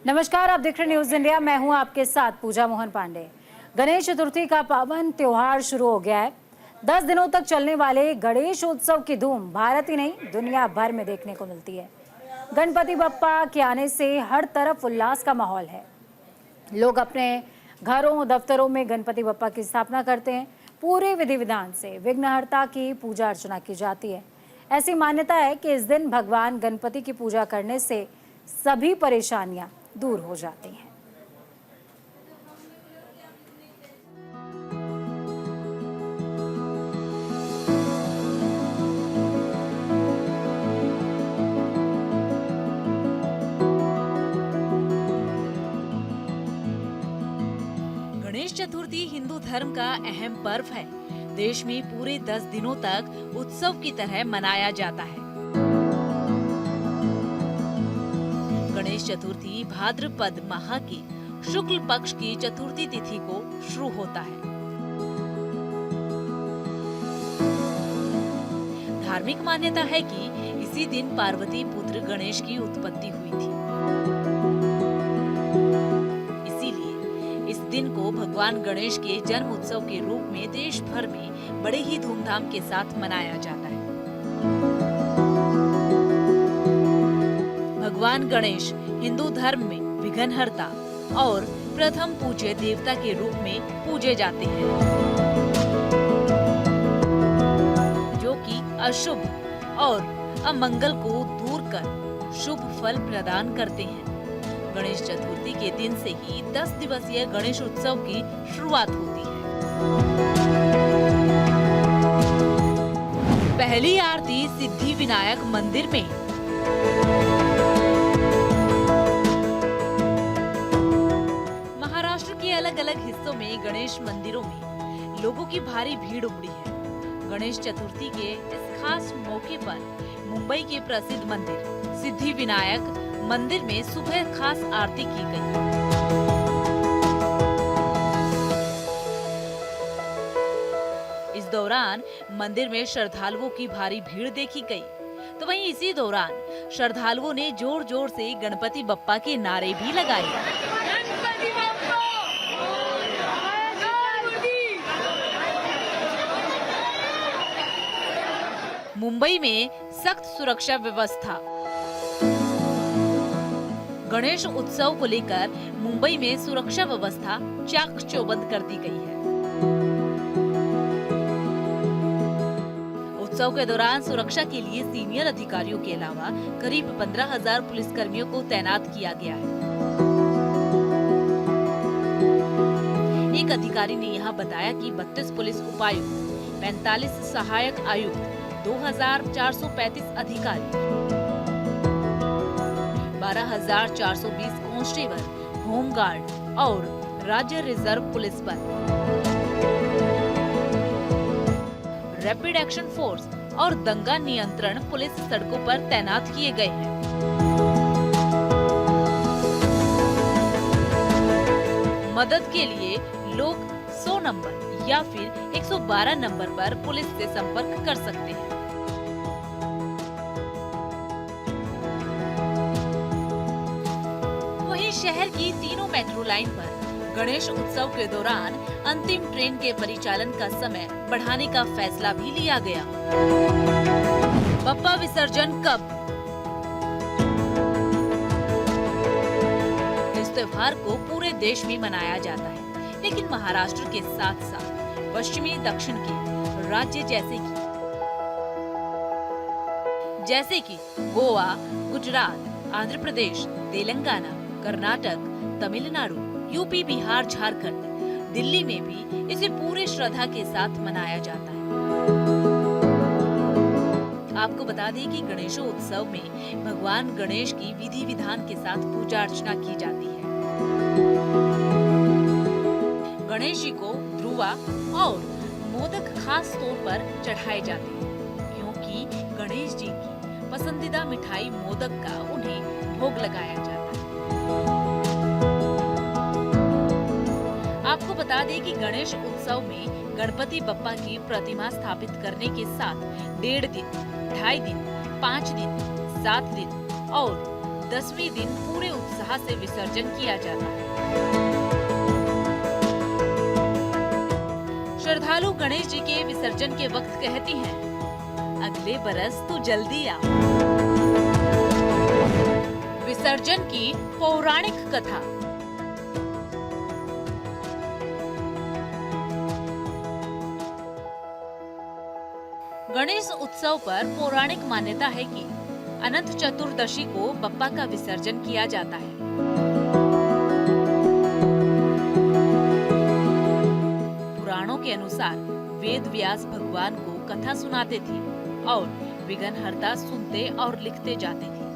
नमस्कार, आप देख रहे न्यूज इंडिया। मैं हूं आपके साथ पूजा मोहन पांडे। गणेश चतुर्थी का पावन त्योहार शुरू हो गया है। 10 दिनों तक चलने वाले गणेश उत्सव की धूम भारत ही नहीं दुनिया भर में देखने को मिलती है। गणपति बप्पा के आने से हर तरफ उल्लास का माहौल है। लोग अपने घरों दफ्तरों में गणपति बप्पा की स्थापना करते हैं। पूरे विधि विधान से विघ्नहर्ता की पूजा अर्चना की जाती है। ऐसी मान्यता है कि इस दिन भगवान गणपति की पूजा करने से सभी परेशानियां दूर हो जाती हैं। गणेश चतुर्थी हिंदू धर्म का अहम पर्व है। देश में पूरे 10 दिनों तक उत्सव की तरह मनाया जाता है। गणेश चतुर्थी भाद्रपद माह की शुक्ल पक्ष की चतुर्थी तिथि को शुरू होता है। धार्मिक मान्यता है कि इसी दिन पार्वती पुत्र गणेश की उत्पत्ति हुई थी। इसीलिए इस दिन को भगवान गणेश के जन्म उत्सव के रूप में देश भर में बड़े ही धूमधाम के साथ मनाया जाता है। भगवान गणेश हिंदू धर्म में विघ्नहर्ता और प्रथम पूज्य देवता के रूप में पूजे जाते हैं, जो कि अशुभ और अमंगल को दूर कर शुभ फल प्रदान करते हैं। गणेश चतुर्थी के दिन से ही 10 दिवसीय गणेश उत्सव की शुरुआत होती है। पहली आरती सिद्धि विनायक मंदिर में। महाराष्ट्र के अलग अलग हिस्सों में गणेश मंदिरों में लोगों की भारी भीड़ उमड़ी है। गणेश चतुर्थी के इस खास मौके पर मुंबई के प्रसिद्ध मंदिर सिद्धि विनायक मंदिर में सुबह खास आरती की गई। इस दौरान मंदिर में श्रद्धालुओं की भारी भीड़ देखी गई। तो वहीं इसी दौरान श्रद्धालुओं ने जोर जोर से गणपति बप्पा के नारे भी लगाए। मुंबई में सख्त सुरक्षा व्यवस्था। गणेश उत्सव को लेकर मुंबई में सुरक्षा व्यवस्था चाक चौबंद कर दी गई है। उत्सव के दौरान सुरक्षा के लिए सीनियर अधिकारियों के अलावा करीब 15,000 पुलिसकर्मियों को तैनात किया गया है। एक अधिकारी ने यहां बताया कि 32 पुलिस उपायुक्त, 45 सहायक आयुक्त, 2,435 अधिकारी, 12,420 कांस्टेबल, होमगार्ड और राज्य रिजर्व पुलिस बल, रैपिड एक्शन फोर्स और दंगा नियंत्रण पुलिस सड़कों पर तैनात किए गए हैं। मदद के लिए लोग 100 नंबर या फिर 112 नंबर पर पुलिस से संपर्क कर सकते हैं। वहीं शहर की तीनों मेट्रो लाइन पर गणेश उत्सव के दौरान अंतिम ट्रेन के परिचालन का समय बढ़ाने का फैसला भी लिया गया। बप्पा विसर्जन कब? इस त्योहार को पूरे देश में मनाया जाता है, लेकिन महाराष्ट्र के साथ साथ पश्चिमी दक्षिण के राज्य जैसे कि गोवा, गुजरात, आंध्र प्रदेश, तेलंगाना, कर्नाटक, तमिलनाडु, यूपी, बिहार, झारखंड, दिल्ली में भी इसे पूरे श्रद्धा के साथ मनाया जाता है। आपको बता दें कि गणेशोत्सव में भगवान गणेश की विधि विधान के साथ पूजा अर्चना की जाती है। गणेश जी को ध्रुवा और मोदक खास तौर पर चढ़ाए जाते हैं, क्योंकि गणेश जी की पसंदीदा मिठाई मोदक का उन्हें भोग लगाया जाता है। आपको बता दें कि गणेश उत्सव में गणपति बप्पा की प्रतिमा स्थापित करने के साथ 1.5 दिन, 2.5 दिन, 5 दिन, 7 दिन और 10वें दिन पूरे उत्साह से विसर्जन किया जाता है। श्रद्धालु गणेश जी के विसर्जन के वक्त कहती हैं, अगले बरस तू जल्दी आ। विसर्जन की पौराणिक कथा। गणेश उत्सव पर पौराणिक मान्यता है कि अनंत चतुर्दशी को बप्पा का विसर्जन किया जाता है। पुराणों के अनुसार वेद व्यास भगवान को कथा सुनाते थे और विघ्नहर्ता सुनते और लिखते जाते थे।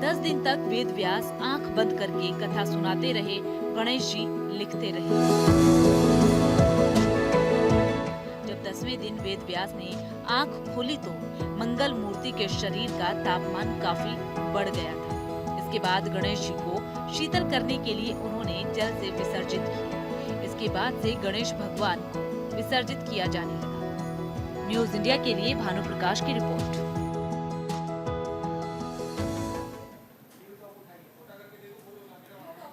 10 दिन तक वेद व्यास आंख बंद करके कथा सुनाते रहे, गणेश जी लिखते रहे। जब 10वें दिन वेद व्यास ने आंख खोली तो मंगल मूर्ति के शरीर का तापमान काफी बढ़ गया था। इसके बाद गणेश जी को शीतल करने के लिए उन्होंने जल से विसर्जित किया। इसके बाद से गणेश भगवान को विसर्जित किया जाने लगा। न्यूज इंडिया के लिए भानु प्रकाश की रिपोर्ट।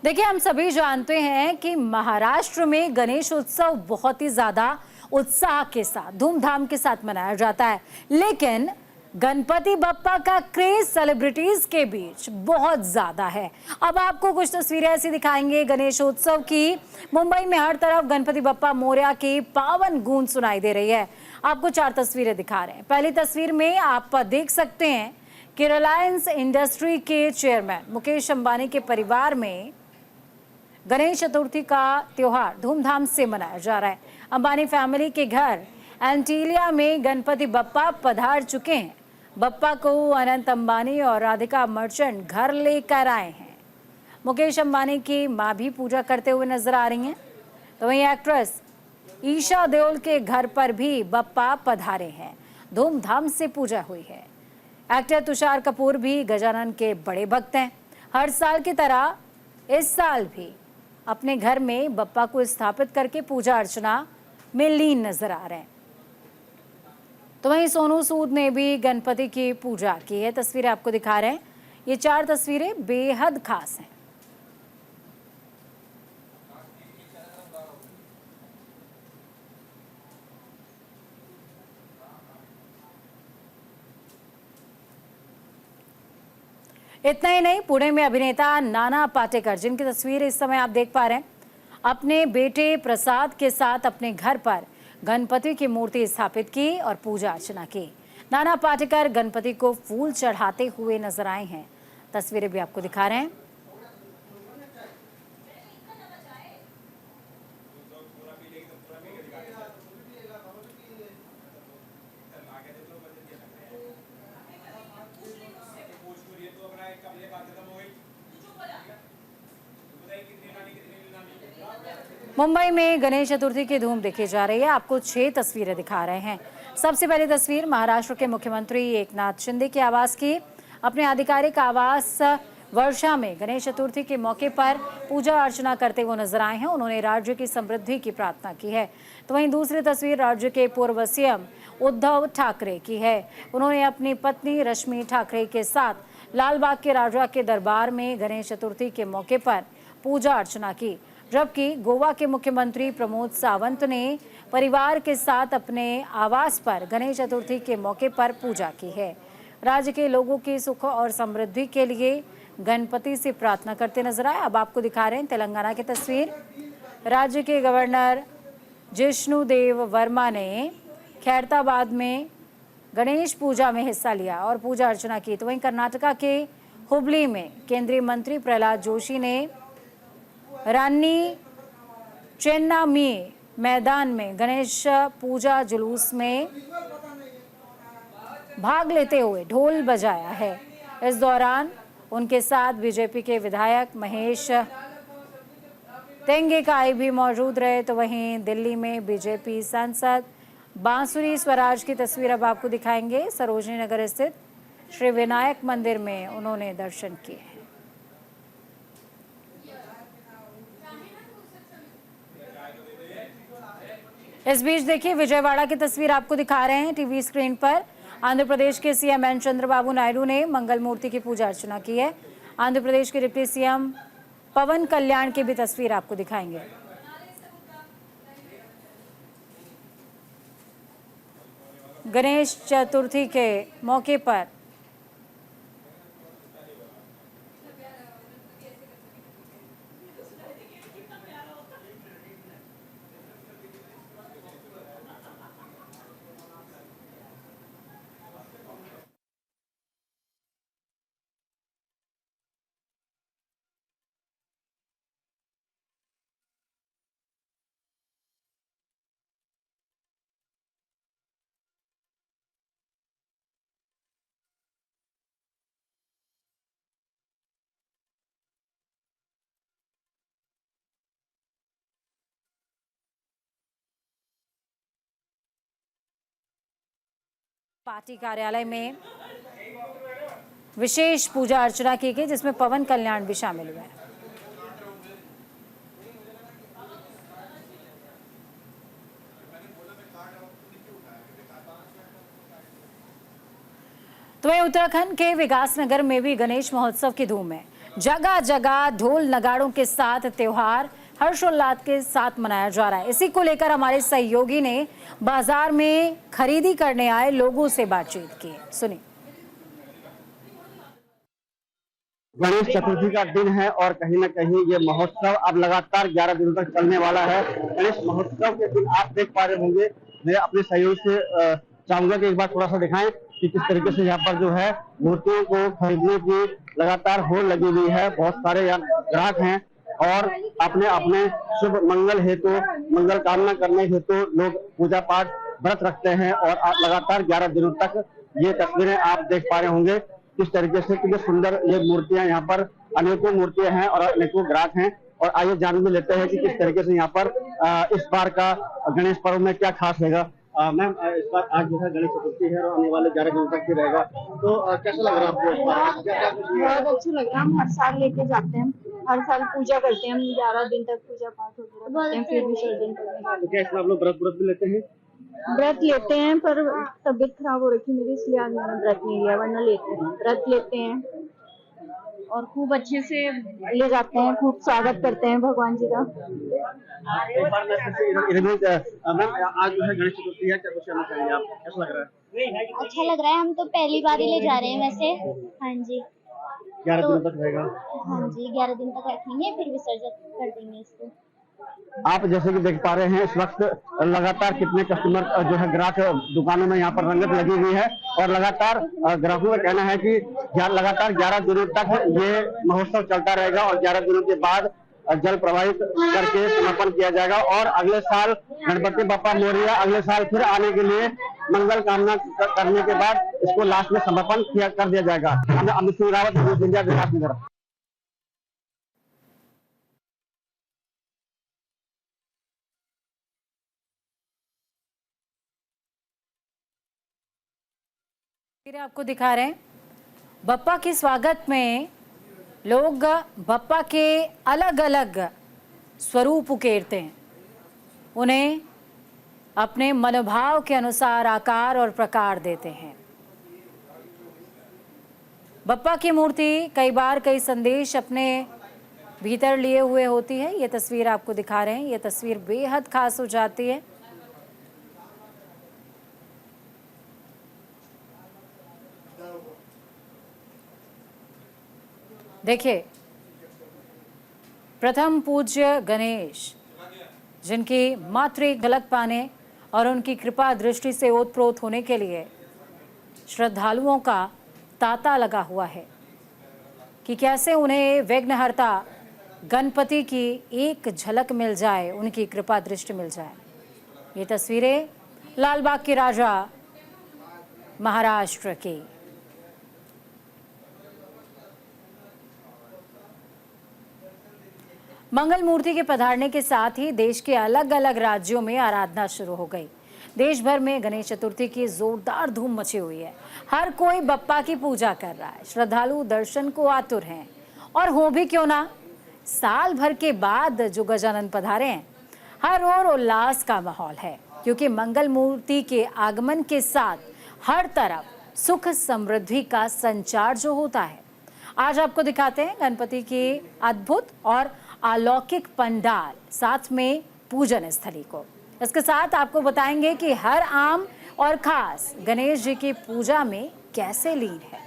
देखिए, हम सभी जानते हैं कि महाराष्ट्र में गणेश उत्सव बहुत ही ज्यादा उत्साह के साथ, धूमधाम के साथ मनाया जाता है, लेकिन गणपति बप्पा का क्रेज सेलिब्रिटीज के बीच बहुत ज्यादा है। अब आपको कुछ तस्वीरें ऐसी दिखाएंगे गणेशोत्सव की। मुंबई में हर तरफ गणपति बप्पा मोरया की पावन गूंज सुनाई दे रही है। आपको 4 तस्वीरें दिखा रहे हैं। पहली तस्वीर में आप देख सकते हैं कि रिलायंस इंडस्ट्री के चेयरमैन मुकेश अंबानी के परिवार में गणेश चतुर्थी का त्योहार धूमधाम से मनाया जा रहा है। अंबानी फैमिली के घर एंटीलिया में गणपति बप्पा पधार चुके हैं। बप्पा को अनंत अंबानी और राधिका मर्चेंट घर लेकर आए हैं। मुकेश अंबानी की मां भी पूजा करते हुए नजर आ रही हैं। तो वहीं एक्ट्रेस ईशा देओल के घर पर भी बप्पा पधारे हैं। धूमधाम से पूजा हुई है। एक्टर तुषार कपूर भी गजानन के बड़े भक्त हैं। हर साल की तरह इस साल भी अपने घर में बप्पा को स्थापित करके पूजा अर्चना में लीन नजर आ रहे हैं। तो वहीं सोनू सूद ने भी गणपति की पूजा की है। तस्वीरें आपको दिखा रहे हैं। ये 4 तस्वीरें बेहद खास हैं। इतना ही नहीं, पुणे में अभिनेता नाना पाटेकर, जिनकी तस्वीर इस समय आप देख पा रहे हैं, अपने बेटे प्रसाद के साथ अपने घर पर गणपति की मूर्ति स्थापित की और पूजा अर्चना की। नाना पाटेकर गणपति को फूल चढ़ाते हुए नजर आए हैं। तस्वीरें भी आपको दिखा रहे हैं। मुंबई में गणेश चतुर्थी की धूम देखी जा रही है। आपको 6 तस्वीरें दिखा रहे हैं। सबसे पहली तस्वीर महाराष्ट्र के मुख्यमंत्री एकनाथ शिंदे के आवास की। अपने आधिकारिक आवास वर्षा में गणेश चतुर्थी के मौके पर पूजा अर्चना करते हुए नजर आए हैं। उन्होंने राज्य की समृद्धि की प्रार्थना की है। तो वहीं दूसरी तस्वीर राज्य के पूर्व सीएम उद्धव ठाकरे की है। उन्होंने अपनी पत्नी रश्मि ठाकरे के साथ लालबाग के राजा के दरबार में गणेश चतुर्थी के मौके पर पूजा अर्चना की, जबकि गोवा के मुख्यमंत्री प्रमोद सावंत ने परिवार के साथ अपने आवास पर गणेश चतुर्थी के मौके पर पूजा की है। राज्य के लोगों की सुख और समृद्धि के लिए गणपति से प्रार्थना करते नजर आए। अब आपको दिखा रहे हैं तेलंगाना की तस्वीर। राज्य के गवर्नर जिष्णुदेव वर्मा ने खैरताबाद में गणेश पूजा में हिस्सा लिया और पूजा अर्चना की। तो वहीं कर्नाटका के हुबली में केंद्रीय मंत्री प्रहलाद जोशी ने रानी चेन्नामी मैदान में गणेश पूजा जुलूस में भाग लेते हुए ढोल बजाया है। इस दौरान उनके साथ बीजेपी के विधायक महेश तेंगेकाई भी मौजूद रहे। तो वहीं दिल्ली में बीजेपी सांसद बांसुरी स्वराज की तस्वीर अब आपको दिखाएंगे। सरोजनी नगर स्थित श्री विनायक मंदिर में उन्होंने दर्शन किए हैं। इस बीच देखिए विजयवाड़ा की तस्वीर आपको दिखा रहे हैं टीवी स्क्रीन पर। आंध्र प्रदेश के सीएम एन चंद्रबाबू नायडू ने मंगल मूर्ति की पूजा अर्चना की है। आंध्र प्रदेश के डिप्टी सीएम पवन कल्याण की भी तस्वीर आपको दिखाएंगे। गणेश चतुर्थी के मौके पर पार्टी कार्यालय में विशेष पूजा अर्चना की गई, जिसमें पवन कल्याण भी शामिल हुए। तो वहीं उत्तराखंड के विकासनगर में भी गणेश महोत्सव की धूम है। जगह जगह ढोल नगाड़ों के साथ त्योहार हर्षोल्लास के साथ मनाया जा रहा है। इसी को लेकर हमारे सहयोगी ने बाजार में खरीदी करने आए लोगों से बातचीत की। सुनिए। गणेश चतुर्थी का दिन है और कहीं ना कहीं ये महोत्सव अब लगातार 11 दिनों तक चलने वाला है। गणेश महोत्सव के दिन आप देख पा रहे होंगे, मैं अपने सहयोग से चाहूंगा कि एक बार थोड़ा सा दिखाएं कि किस तरीके से यहाँ पर जो है मूर्तियों को खरीदने की लगातार होड़ लगी हुई है। बहुत सारे यहाँ ग्राहक हैं और अपने अपने शुभ मंगल हेतु, मंगल कामना करने हेतु लोग पूजा पाठ व्रत रखते हैं और लगातार 11 दिनों तक ये तस्वीरें आप देख पा रहे होंगे किस तरीके से कितनी सुंदर ये मूर्तियां, यहाँ पर अनेकों मूर्तियां हैं और अनेकों ग्राहक हैं। और आइए जान भी लेते हैं कि किस तरीके से यहाँ पर इस बार का गणेश पर्व में क्या खास रहेगा। मैम, इस बार आज जो है गणेश चतुर्थी है और आने वाले 11 दिनों तक ही रहेगा, तो कैसा लग रहा है आपको इस बार? बहुत अच्छा लग रहा है। हम हर साल लेके जाते हैं, हर साल पूजा करते हैं, हम 11 दिन तक पूजा पाठ वगैरह करते हैं, फिर विसर्जन करते हैं। तो क्या इसमें आप लोग व्रत भी लेते हैं? व्रत लेते हैं, पर तबीयत खराब हो रखी मेरी, इसलिए आज मैंने व्रत नहीं लिया, वरना व्रत लेते हैं और खूब अच्छे से ले जाते हैं, खूब स्वागत करते हैं भगवान जी का। मैम, आज जो है गणेश चतुर्थी है, क्या कुछ कहना चाहेंगे आप? कैसा लग रहा है? अच्छा लग रहा है। हम तो पहली बार ही ले जा रहे हैं वैसे। हाँ जी, 11 दिनों तक रहेगा। हाँ जी, 11 दिन तक रखेंगे, फिर विसर्जन कर देंगे इसको। आप जैसे कि देख पा रहे हैं इस वक्त लगातार कितने कस्टमर जो है ग्राहक दुकानों में यहाँ पर रंगत लगी हुई है और लगातार ग्राहकों का कहना है कि लगातार 11 दिनों तक ये महोत्सव चलता रहेगा और 11 दिनों के बाद जल प्रवाहित करके समापन किया जाएगा और अगले साल गणपति बप्पा मोरया अगले साल फिर आने के लिए मंगल कामना करने के बाद इसको लास्ट में समापन कर दिया जाएगा। Amit Singh Rawat, news India, Vikasnagar. आपको दिखा रहे हैं बप्पा के स्वागत में लोग बप्पा के अलग अलग स्वरूप उकेरते हैं, उन्हें अपने मनोभाव के अनुसार आकार और प्रकार देते हैं। बप्पा की मूर्ति कई बार कई संदेश अपने भीतर लिए हुए होती है। ये तस्वीर आपको दिखा रहे हैं, ये तस्वीर बेहद खास हो जाती है। देखिए, प्रथम पूज्य गणेश, जिनकी मात्र एक झलक पाने और उनकी कृपा दृष्टि से ओतप्रोत होने के लिए श्रद्धालुओं का तांता लगा हुआ है कि कैसे उन्हें विघ्नहर्ता गणपति की एक झलक मिल जाए, उनकी कृपा दृष्टि मिल जाए। ये तस्वीरें लालबाग के राजा महाराष्ट्र की। मंगल मूर्ति के पधारने के साथ ही देश के अलग अलग राज्यों में आराधना शुरू हो गई। देश भर में गणेश चतुर्थी की जोरदार धूम मची हुई है। हर कोई बप्पा की पूजा कर रहा है, श्रद्धालु दर्शन को आतुर हैं और हो भी क्यों ना, साल भर के बाद जो गजानन पधारे हैं, हर ओर उल्लास का माहौल है, क्योंकि मंगल मूर्ति के आगमन के साथ हर तरफ सुख समृद्धि का संचार जो होता है। आज आपको दिखाते हैं गणपति की अद्भुत और अलौकिक पंडाल, साथ में पूजन स्थली को। इसके साथ आपको बताएंगे कि हर आम और खास गणेश जी की पूजा में कैसे लीन है।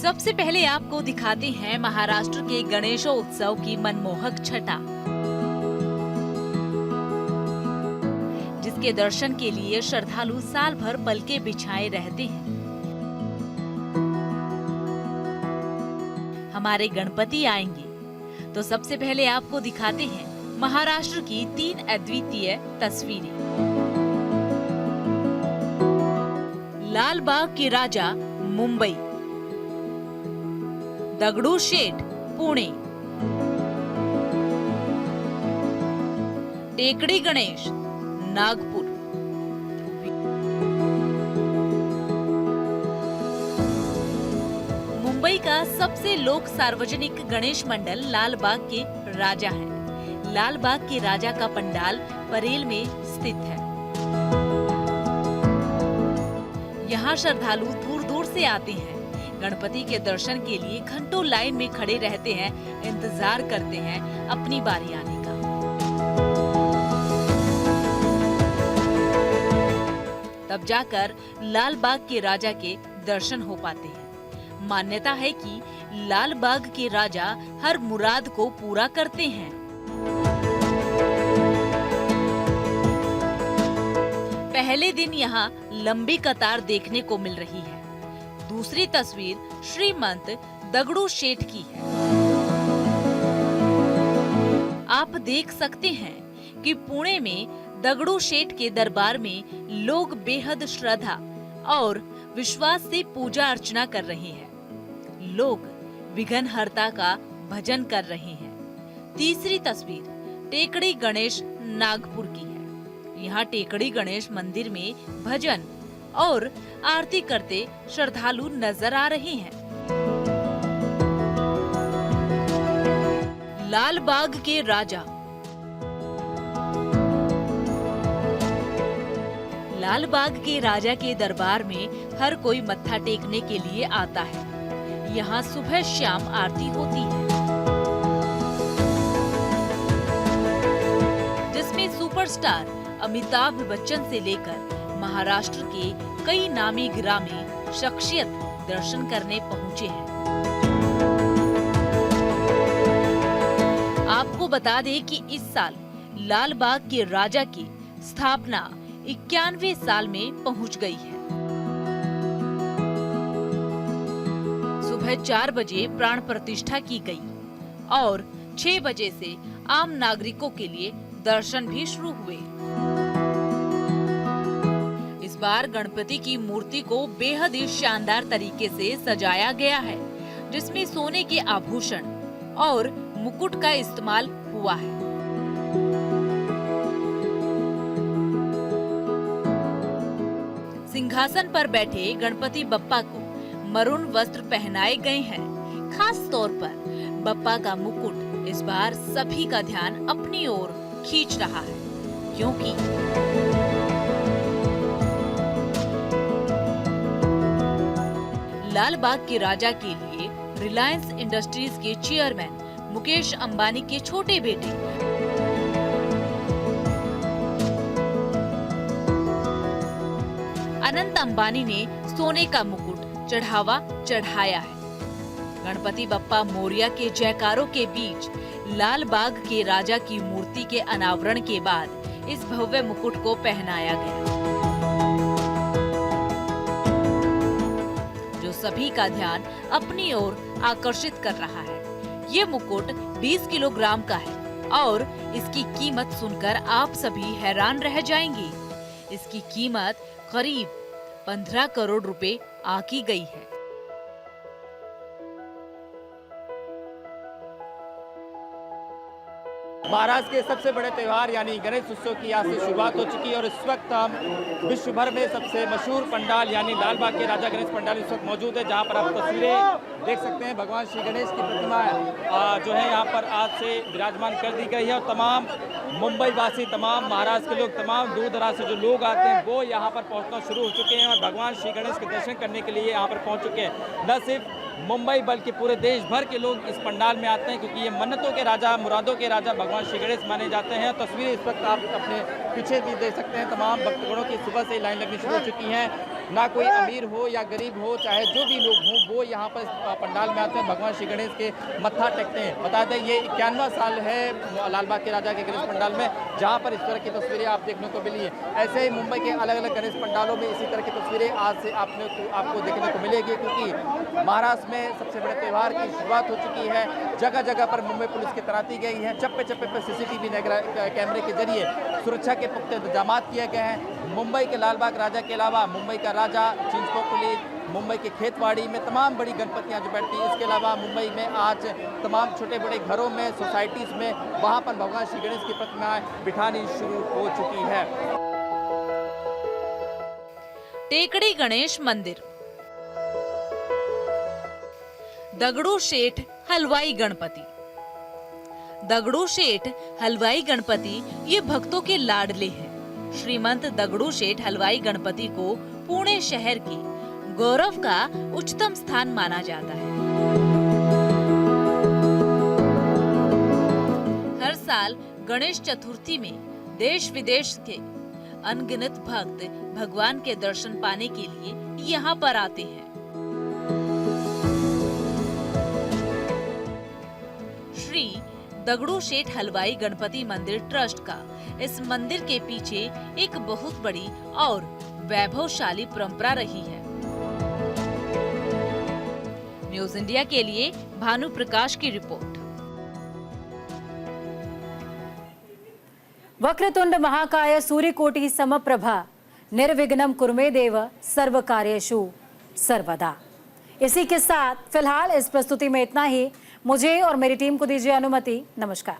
सबसे पहले आपको दिखाते हैं महाराष्ट्र के गणेशोत्सव की मनमोहक छटा, जिसके दर्शन के लिए श्रद्धालु साल भर पलके बिछाए रहते हैं। हमारे गणपति आएंगे तो सबसे पहले आपको दिखाते हैं महाराष्ट्र की 3 अद्वितीय तस्वीरें। लाल बाग के राजा मुंबई, दगडूशेठ पुणे, टेकड़ी गणेश नागपुर। मुंबई का सबसे लोक सार्वजनिक गणेश मंडल लाल बाग के राजा है। लाल बाग के राजा का पंडाल परेल में स्थित है। यहाँ श्रद्धालु दूर दूर से आते हैं। गणपति के दर्शन के लिए घंटों लाइन में खड़े रहते हैं, इंतजार करते हैं अपनी बारी आने का। तब जाकर लाल बाग के राजा के दर्शन हो पाते हैं। मान्यता है कि लाल बाग के राजा हर मुराद को पूरा करते हैं। पहले दिन यहाँ लंबी कतार देखने को मिल रही है। दूसरी तस्वीर श्रीमंत दगडूशेठ की है। आप देख सकते हैं कि पुणे में दगडूशेठ के दरबार में लोग बेहद श्रद्धा और विश्वास से पूजा अर्चना कर रहे हैं। लोग विघ्नहर्ता का भजन कर रहे हैं। तीसरी तस्वीर टेकड़ी गणेश नागपुर की है। यहाँ टेकड़ी गणेश मंदिर में भजन और आरती करते श्रद्धालु नजर आ रहे हैं। लाल बाग के राजा। लाल बाग के राजा के दरबार में हर कोई मत्था टेकने के लिए आता है। यहाँ सुबह शाम आरती होती है, जिसमें सुपरस्टार अमिताभ बच्चन से लेकर महाराष्ट्र के कई नामी गिरामी शख्सियत दर्शन करने पहुंचे हैं। आपको बता दें कि इस साल लाल बाग के राजा की स्थापना 91वें साल में पहुंच गई है। सुबह 4 बजे प्राण प्रतिष्ठा की गई और 6 बजे से आम नागरिकों के लिए दर्शन भी शुरू हुए। इस बार गणपति की मूर्ति को बेहद ही शानदार तरीके से सजाया गया है, जिसमें सोने के आभूषण और मुकुट का इस्तेमाल हुआ है। सिंहासन पर बैठे गणपति बप्पा को मरून वस्त्र पहनाए गए हैं। खास तौर पर बप्पा का मुकुट इस बार सभी का ध्यान अपनी ओर खींच रहा है, क्योंकि लाल बाग के राजा के लिए रिलायंस इंडस्ट्रीज के चेयरमैन मुकेश अंबानी के छोटे बेटे अनंत अंबानी ने सोने का मुकुट चढ़ाया है। गणपति बप्पा मोरिया के जयकारों के बीच लाल बाग के राजा की मूर्ति के अनावरण के बाद इस भव्य मुकुट को पहनाया गया, जो सभी का ध्यान अपनी ओर आकर्षित कर रहा है। ये मुकुट 20 किलोग्राम का है और इसकी कीमत सुनकर आप सभी हैरान रह जाएंगे। इसकी कीमत करीब 15 करोड़ रुपए आकी गई है। महाराष्ट्र के सबसे बड़े त्यौहार यानी गणेश उत्सव की आज से शुरुआत हो चुकी है और इस वक्त हम विश्व भर में सबसे मशहूर पंडाल यानी लाल बाग के राजा गणेश पंडाल इस वक्त मौजूद है, जहां पर आप तस्वीरें देख सकते हैं। भगवान श्री गणेश की प्रतिमा जो है यहाँ पर आज से विराजमान कर दी गई है और तमाम मुंबई वासी, तमाम महाराष्ट्र के लोग, तमाम दूर दराज से जो लोग आते हैं वो यहाँ पर पहुँचना शुरू हो चुके हैं और भगवान श्री गणेश के दर्शन करने के लिए यहाँ पर पहुँच चुके हैं। न सिर्फ मुंबई बल्कि पूरे देश भर के लोग इस पंडाल में आते हैं, क्योंकि ये मन्नतों के राजा, मुरादों के राजा भगवान श्री गणेश माने जाते हैं। तस्वीरें इस वक्त आप अपने पीछे भी देख सकते हैं। तमाम भक्तगणों की सुबह से लाइन लगनी शुरू हो चुकी है। ना कोई अमीर हो या गरीब हो, चाहे जो भी लोग हों, वो यहाँ पर पंडाल में आते हैं, भगवान श्री गणेश के मत्था टेकते हैं। बता दें ये 91वां साल है लाल बाग के राजा के गणेश पंडाल में, जहाँ पर इस तरह की तस्वीरें आप देखने को मिली है। ऐसे ही मुंबई के अलग अलग गणेश पंडालों में इसी तरह की तस्वीरें आज से आपको देखने को मिलेगी, क्योंकि महाराष्ट्र में सबसे बड़े त्यौहार की शुरुआत हो चुकी है। जगह जगह पर मुंबई पुलिस की तैनाती गई है। चप्पे चप्पे पर सीसीटीवी कैमरे के जरिए सुरक्षा के पुख्ते इंतजाम किए गए हैं। मुंबई के लाल बाग राजा के अलावा मुंबई का राजा, चिंचपोकली, मुंबई के खेतवाड़ी में तमाम बड़ी गणपतियां जो बैठती हैं। इसके अलावा मुंबई में आज तमाम छोटे बड़े घरों में, सोसाइटीज़ में वहां पर भगवान श्री गणेश की प्रतिमाएं बिठानी शुरू हो चुकी है। टेकड़ी गणेश मंदिर, दगड़ू शेठ हलवाई गणपति। दगड़ू शेठ हलवाई गणपति ये भक्तों के लाडले हैं। श्रीमंत दगड़ू शेठ हलवाई गणपति को पुणे शहर की गौरव का उच्चतम स्थान माना जाता है। हर साल गणेश चतुर्थी में देश विदेश के अनगिनत भक्त भगवान के दर्शन पाने के लिए यहाँ पर आते हैं। श्री दगड़ू शेठ हलवाई गणपति मंदिर ट्रस्ट का इस मंदिर के पीछे एक बहुत बड़ी और वैभवशाली परंपरा रही है। न्यूज इंडिया के लिए भानु प्रकाश की रिपोर्ट। वक्रतुंड महाकाय सूर्यकोटि समप्रभा निर्विघ्नं कुरुमे देव सर्वकार्येषु सर्वदा। इसी के साथ फिलहाल इस प्रस्तुति में इतना ही। मुझे और मेरी टीम को दीजिए अनुमति। नमस्कार।